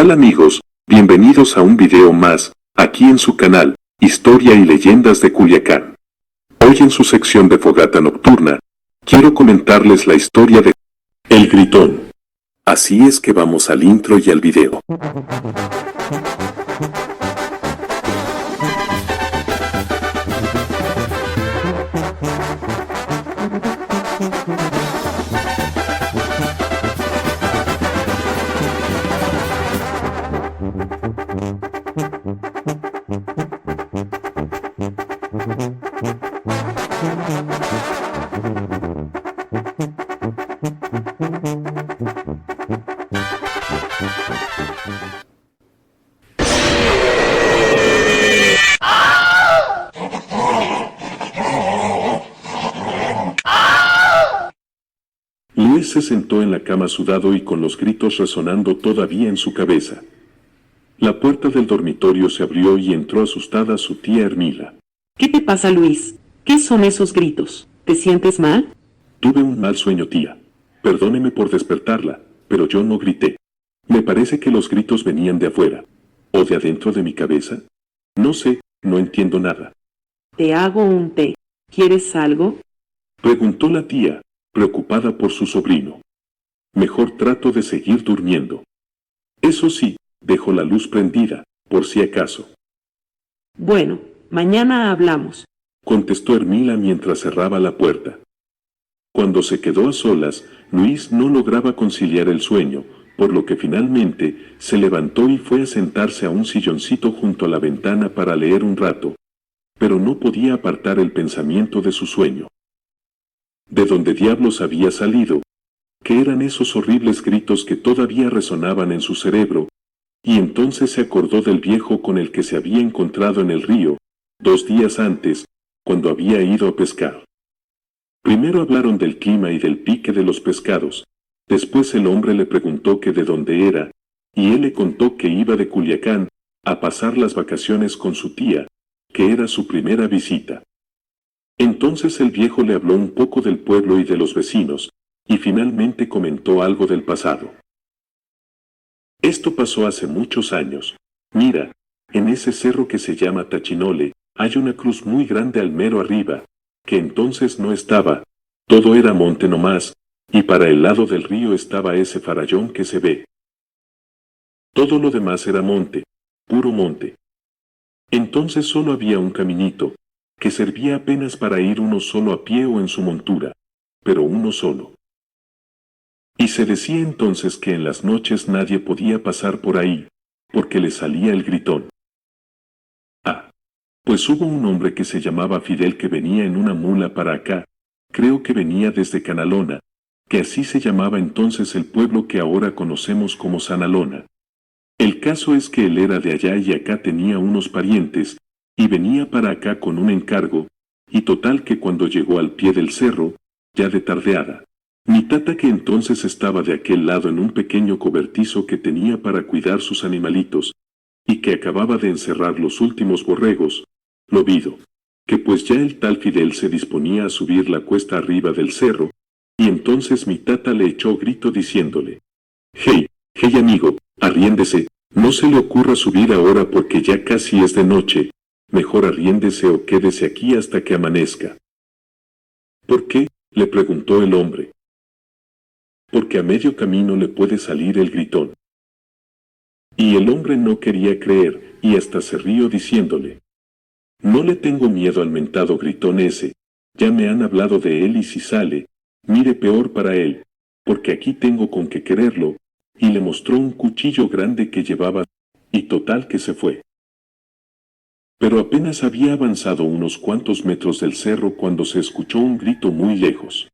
tal amigos? Bienvenidos a un video más, aquí en su canal, Historia y Leyendas de Culiacán. Hoy en su sección de Fogata Nocturna, quiero comentarles la historia de El Gritón. Así es que vamos al intro y al video. Luis se sentó en la cama sudado y con los gritos resonando todavía en su cabeza. La puerta del dormitorio se abrió y entró asustada su tía Hermila. ¿Qué te pasa, Luis? ¿Qué son esos gritos? ¿Te sientes mal? Tuve un mal sueño, tía. Perdóneme por despertarla, pero yo no grité. Me parece que los gritos venían de afuera. ¿O de adentro de mi cabeza? No sé, no entiendo nada. Te hago un té. ¿Quieres algo? Preguntó la tía, preocupada por su sobrino. Mejor trato de seguir durmiendo. Eso sí, dejo la luz prendida, por si acaso. Bueno, mañana hablamos. Contestó Hermila mientras cerraba la puerta. Cuando se quedó a solas, Luis no lograba conciliar el sueño, por lo que finalmente se levantó y fue a sentarse a un silloncito junto a la ventana para leer un rato, pero no podía apartar el pensamiento de su sueño. ¿De dónde diablos había salido? ¿Qué eran esos horribles gritos que todavía resonaban en su cerebro? Y entonces se acordó del viejo con el que se había encontrado en el río, 2 días antes, cuando había ido a pescar. Primero hablaron del clima y del pique de los pescados, después el hombre le preguntó que de dónde era, y él le contó que iba de Culiacán a pasar las vacaciones con su tía, que era su primera visita. Entonces el viejo le habló un poco del pueblo y de los vecinos, y finalmente comentó algo del pasado. Esto pasó hace muchos años. Mira, en ese cerro que se llama Tachinole, hay una cruz muy grande al mero arriba, que entonces no estaba, todo era monte nomás, y para el lado del río estaba ese farallón que se ve. Todo lo demás era monte, puro monte. Entonces solo había un caminito, que servía apenas para ir uno solo a pie o en su montura, pero uno solo. Y se decía entonces que en las noches nadie podía pasar por ahí, porque le salía el gritón. Ah, pues hubo un hombre que se llamaba Fidel que venía en una mula para acá, creo que venía desde Canalona, que así se llamaba entonces el pueblo que ahora conocemos como Sanalona. El caso es que él era de allá y acá tenía unos parientes, y venía para acá con un encargo, y total que cuando llegó al pie del cerro, ya de tardeada, mi tata que entonces estaba de aquel lado en un pequeño cobertizo que tenía para cuidar sus animalitos, y que acababa de encerrar los últimos borregos, lo vido, que pues ya el tal Fidel se disponía a subir la cuesta arriba del cerro, y entonces mi tata le echó grito diciéndole: «Hey, hey amigo, arriéndese, no se le ocurra subir ahora porque ya casi es de noche, mejor arriéndese o quédese aquí hasta que amanezca». «¿Por qué?», le preguntó el hombre. «Porque a medio camino le puede salir el gritón». Y el hombre no quería creer, y hasta se rió diciéndole: «No le tengo miedo al mentado gritón ese, ya me han hablado de él y si sale, mire peor para él, porque aquí tengo con qué quererlo», y le mostró un cuchillo grande que llevaba, y total que se fue. Pero apenas había avanzado unos cuantos metros del cerro cuando se escuchó un grito muy lejos.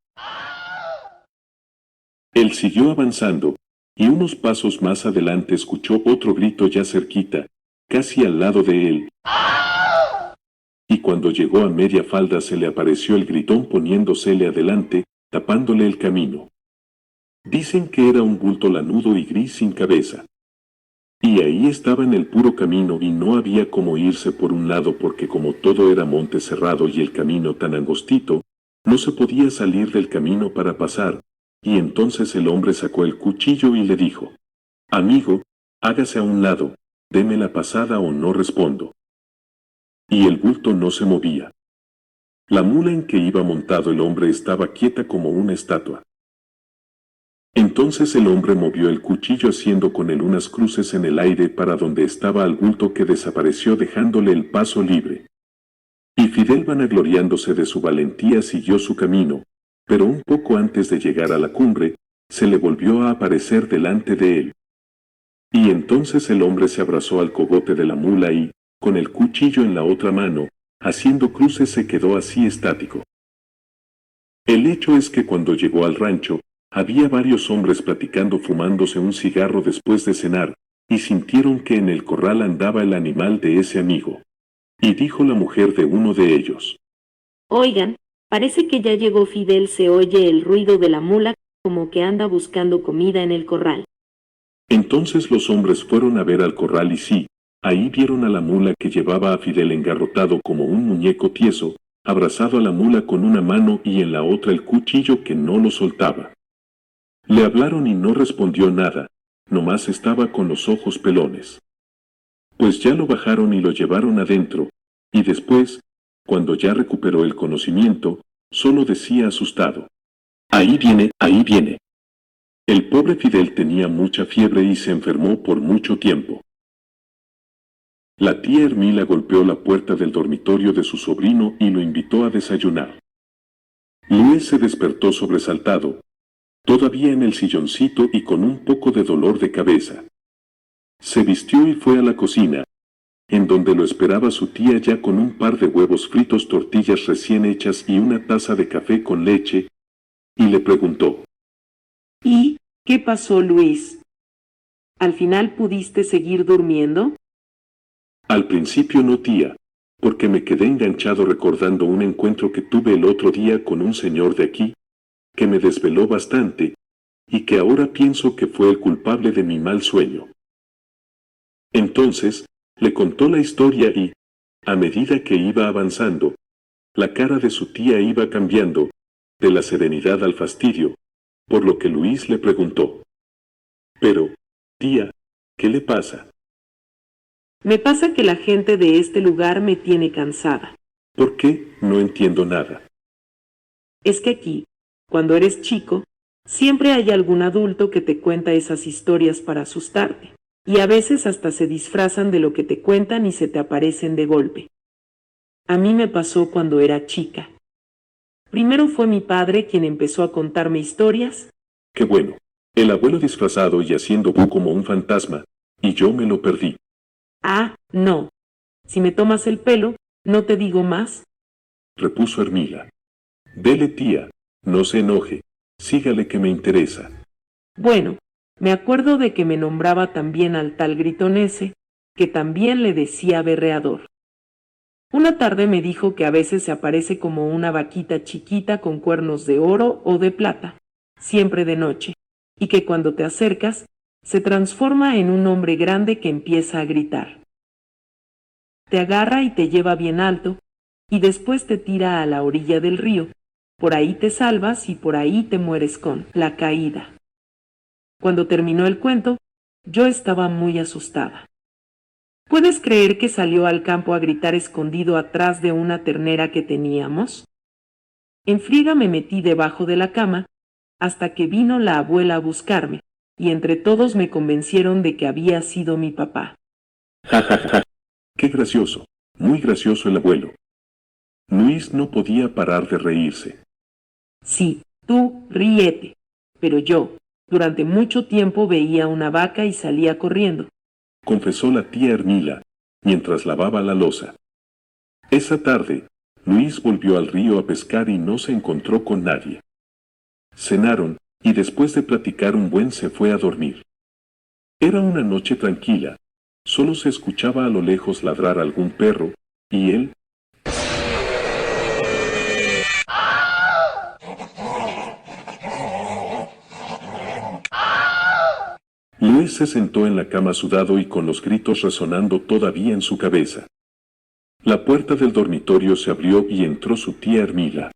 Él siguió avanzando, y unos pasos más adelante escuchó otro grito ya cerquita, casi al lado de él. Y cuando llegó a media falda se le apareció el gritón poniéndosele adelante, tapándole el camino. Dicen que era un bulto lanudo y gris sin cabeza. Y ahí estaba en el puro camino y no había cómo irse por un lado porque como todo era monte cerrado y el camino tan angostito, no se podía salir del camino para pasar, y entonces el hombre sacó el cuchillo y le dijo: «Amigo, Hágase a un lado, deme la pasada o no respondo. Y el bulto no se movía. La mula en que iba montado el hombre estaba quieta como una estatua. Entonces el hombre movió el cuchillo haciendo con él unas cruces en el aire para donde estaba al bulto, que desapareció dejándole el paso libre. Y Fidel, vanagloriándose de su valentía, siguió su camino, pero un poco antes de llegar a la cumbre, se le volvió a aparecer delante de él. Y entonces el hombre se abrazó al cogote de la mula y, con el cuchillo en la otra mano, haciendo cruces, se quedó así estático. El hecho es que cuando llegó al rancho, había varios hombres platicando, fumándose un cigarro después de cenar, y sintieron que en el corral andaba el animal de ese amigo. Y dijo la mujer de uno de ellos: Oigan, parece que ya llegó Fidel, se oye el ruido de la mula, como que anda buscando comida en el corral. Entonces los hombres fueron a ver al corral y sí, ahí vieron a la mula que llevaba a Fidel engarrotado como un muñeco tieso, abrazado a la mula con una mano y en la otra el cuchillo que no lo soltaba. Le hablaron y no respondió nada, nomás estaba con los ojos pelones. Pues ya lo bajaron y lo llevaron adentro, y después, cuando ya recuperó el conocimiento, solo decía asustado: ahí viene, ahí viene. El pobre Fidel tenía mucha fiebre y se enfermó por mucho tiempo. La tía Ermila golpeó la puerta del dormitorio de su sobrino y lo invitó a desayunar. Luis se despertó sobresaltado, todavía en el silloncito y con un poco de dolor de cabeza. Se vistió y fue a la cocina, en donde lo esperaba su tía ya con un par de huevos fritos, tortillas recién hechas y una taza de café con leche, y le preguntó: ¿Y qué pasó, Luis? ¿Al final pudiste seguir durmiendo? Al principio no, tía, porque me quedé enganchado recordando un encuentro que tuve el otro día con un señor de aquí, que me desveló bastante, y que ahora pienso que fue el culpable de mi mal sueño. Entonces, le contó la historia y, a medida que iba avanzando, la cara de su tía iba cambiando, de la serenidad al fastidio, por lo que Luis le preguntó: pero, tía, ¿qué le pasa? Me pasa que la gente de este lugar me tiene cansada. ¿Por qué? No entiendo nada. Es que aquí, cuando eres chico, siempre hay algún adulto que te cuenta esas historias para asustarte, y a veces hasta se disfrazan de lo que te cuentan y se te aparecen de golpe. A mí me pasó cuando era chica. Primero fue mi padre quien empezó a contarme historias. Qué bueno. El abuelo disfrazado y haciendo como un fantasma, y yo me lo perdí. Ah, no. Si me tomas el pelo, no te digo más, Repuso Ermila. Dele, tía, no se enoje, sígale que me interesa. Bueno, me acuerdo de que me nombraba también al tal gritón ese, que también le decía berreador. Una tarde me dijo que a veces se aparece como una vaquita chiquita con cuernos de oro o de plata, siempre de noche, y que cuando te acercas, se transforma en un hombre grande que empieza a gritar. Te agarra y te lleva bien alto, y después te tira a la orilla del río. Por ahí te salvas y por ahí te mueres con la caída. Cuando terminó el cuento, yo estaba muy asustada. ¿Puedes creer que salió al campo a gritar escondido atrás de una ternera que teníamos? En friega me metí debajo de la cama, hasta que vino la abuela a buscarme, y entre todos me convencieron de que había sido mi papá. Ja, ja, ja. Qué gracioso, muy gracioso el abuelo. Luis no podía parar de reírse. Sí, tú ríete, pero yo, durante mucho tiempo veía una vaca y salía corriendo. Confesó la tía Ermila, mientras lavaba la loza. Esa tarde, Luis volvió al río a pescar y no se encontró con nadie. Cenaron, y después de platicar un buen se fue a dormir. Era una noche tranquila, solo se escuchaba a lo lejos ladrar algún perro, y él... Luis se sentó en la cama sudado y con los gritos resonando todavía en su cabeza. La puerta del dormitorio se abrió y entró su tía Ermila.